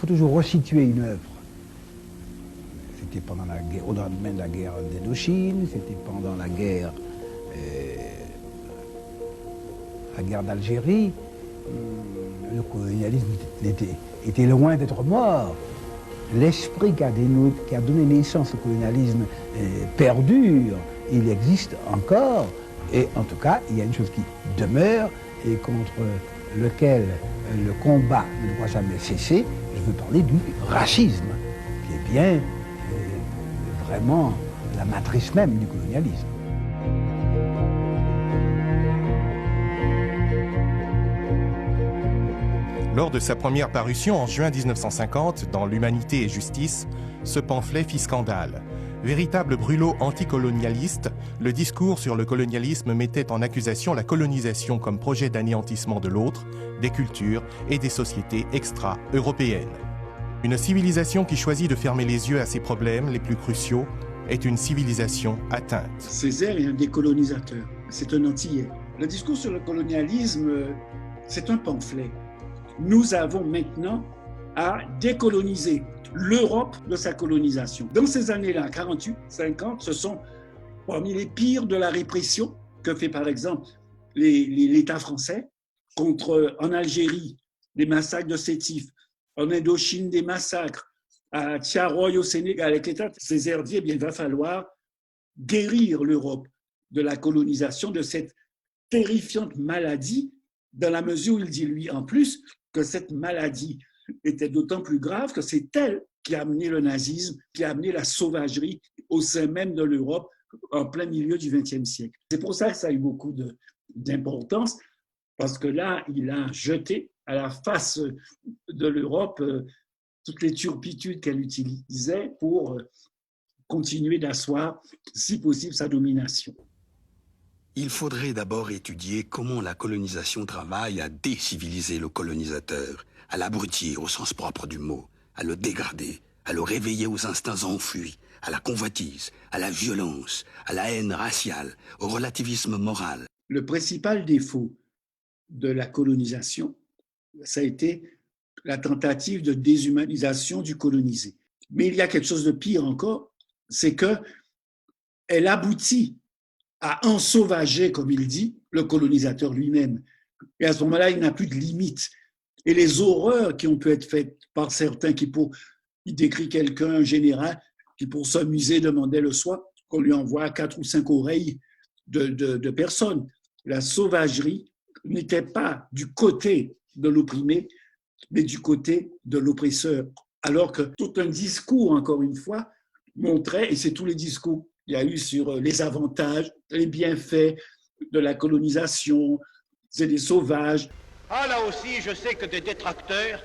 faut toujours resituer une œuvre. C'était pendant la guerre, au lendemain de la guerre d'Indochine, c'était pendant la guerre d'Algérie. Le colonialisme était loin d'être mort. L'esprit qui a donné naissance au colonialisme perdure, il existe encore, et en tout cas, il y a une chose qui demeure et contre lequel le combat ne doit jamais cesser. Je veux parler du racisme, qui est bien vraiment la matrice même du colonialisme. Lors de sa première parution en juin 1950 dans L'Humanité et Justice, ce pamphlet fit scandale. Véritable brûlot anticolonialiste, le discours sur le colonialisme mettait en accusation la colonisation comme projet d'anéantissement de l'autre, des cultures et des sociétés extra-européennes. Une civilisation qui choisit de fermer les yeux à ses problèmes les plus cruciaux est une civilisation atteinte. Césaire est un décolonisateur, c'est un antillais. Le discours sur le colonialisme, c'est un pamphlet. Nous avons maintenant à décoloniser l'Europe de sa colonisation. Dans ces années-là, 48, 50, ce sont parmi les pires de la répression que fait par exemple l'État français en Algérie, des massacres de Sétif, en Indochine, des massacres, à Tiaroy au Sénégal, avec l'État. Césaire dit, eh bien, il va falloir guérir l'Europe de la colonisation, de cette terrifiante maladie, dans la mesure où il dit, lui, en plus, que cette maladie était d'autant plus grave que c'est elle qui a amené le nazisme, qui a amené la sauvagerie au sein même de l'Europe en plein milieu du XXe siècle. C'est pour ça que ça a eu beaucoup d'importance, parce que là, il a jeté à la face de l'Europe toutes les turpitudes qu'elle utilisait pour continuer d'asseoir, si possible, sa domination. Il faudrait d'abord étudier comment la colonisation travaille à déciviliser le colonisateur, à l'abrutir au sens propre du mot, à le dégrader, à le réveiller aux instincts enfuis, à la convoitise, à la violence, à la haine raciale, au relativisme moral. Le principal défaut de la colonisation, ça a été la tentative de déshumanisation du colonisé. Mais il y a quelque chose de pire encore, c'est qu'elle aboutit à ensauvager, comme il dit, le colonisateur lui-même. Et à ce moment-là, il n'a plus de limite. Et les horreurs qui ont pu être faites par certains il décrit quelqu'un, un général, qui pour s'amuser demandait le soir qu'on lui envoie 4 ou 5 oreilles de personnes. La sauvagerie n'était pas du côté de l'opprimé, mais du côté de l'oppresseur. Alors que tout un discours, encore une fois, montrait, et c'est tous les discours qu'il y a eu sur les avantages, les bienfaits de la colonisation, c'est des sauvages. Ah, là aussi, je sais que des détracteurs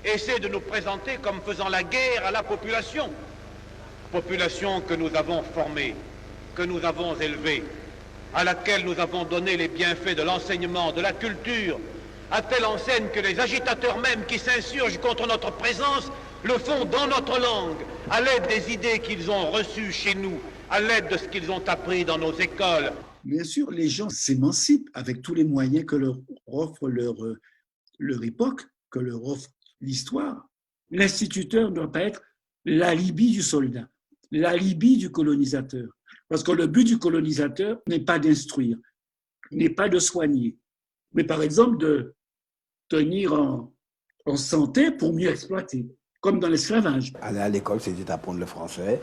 essaient de nous présenter comme faisant la guerre à la population. Population que nous avons formée, que nous avons élevée, à laquelle nous avons donné les bienfaits de l'enseignement, de la culture, à telle enseigne que les agitateurs même qui s'insurgent contre notre présence le font dans notre langue, à l'aide des idées qu'ils ont reçues chez nous, à l'aide de ce qu'ils ont appris dans nos écoles. Bien sûr, les gens s'émancipent avec tous les moyens que leur offre leur époque, que leur offre l'histoire. L'instituteur ne doit pas être l'alibi du soldat, l'alibi du colonisateur. Parce que le but du colonisateur n'est pas d'instruire, n'est pas de soigner, mais par exemple de tenir en santé pour mieux exploiter, comme dans l'esclavage. Aller à l'école, c'était apprendre le français,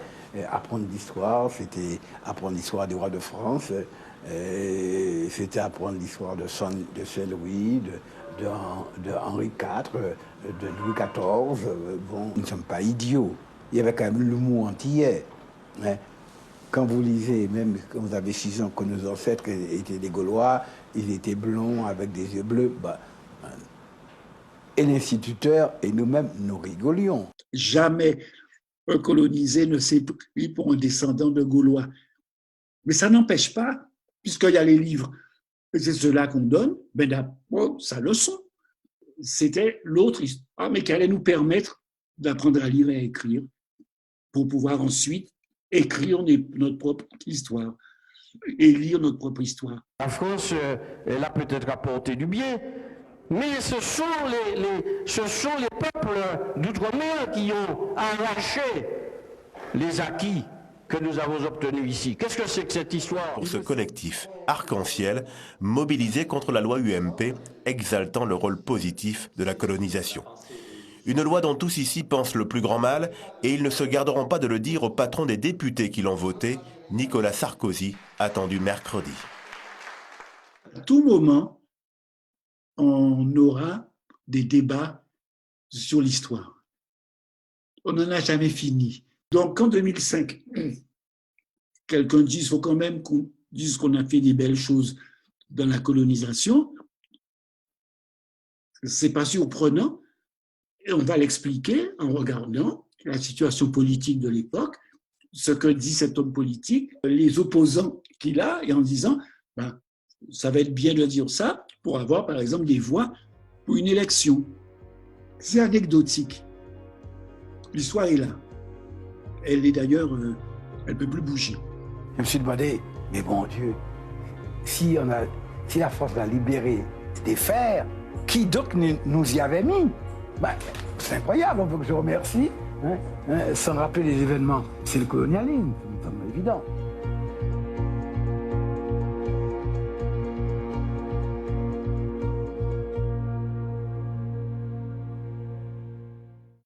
apprendre l'histoire, c'était apprendre l'histoire du roi de France, c'était apprendre l'histoire de Saint-Louis, de Henri IV, de Louis XIV. Bon, nous ne sommes pas idiots. Il y avait quand même l'humour antillais. Hein. Quand vous lisez, même quand vous avez 6 ans, que nos ancêtres étaient des Gaulois, ils étaient blonds avec des yeux bleus. Et l'instituteur et nous-mêmes, nous rigolions. Jamais un colonisé ne s'est pris pour un descendant de Gaulois. Mais ça n'empêche pas, puisqu'il y a les livres, et c'est ceux-là qu'on donne, ben d'abord, sa leçon, c'était l'autre histoire, mais qui allait nous permettre d'apprendre à lire et à écrire pour pouvoir ensuite écrire notre propre histoire et lire notre propre histoire. La France, elle a peut-être apporté du bien, Mais ce sont les peuples d'outre-mer qui ont arraché les acquis que nous avons obtenus ici. Qu'est-ce que c'est que cette histoire? Pour ce collectif Arc-en-Ciel, mobilisé contre la loi UMP, exaltant le rôle positif de la colonisation. Une loi dont tous ici pensent le plus grand mal, et ils ne se garderont pas de le dire au patron des députés qui l'ont voté, Nicolas Sarkozy, attendu mercredi. À tout moment, on aura des débats sur l'histoire. On n'en a jamais fini. Donc, en 2005, quelqu'un dit qu'il faut quand même qu'on dise qu'on a fait des belles choses dans la colonisation. C'est pas surprenant. Et on va l'expliquer en regardant la situation politique de l'époque, ce que dit cet homme politique, les opposants qu'il a, et en disant, ben, ça va être bien de dire ça pour avoir, par exemple, des voix pour une élection. C'est anecdotique. L'histoire est là. Elle est d'ailleurs, elle ne peut plus bouger. Je me suis demandé, mais bon Dieu, si la France a libéré des fers, qui donc nous y avait mis? Ben, c'est incroyable, on peut que je remercie, sans rappeler les événements. C'est le colonialisme, c'est évident.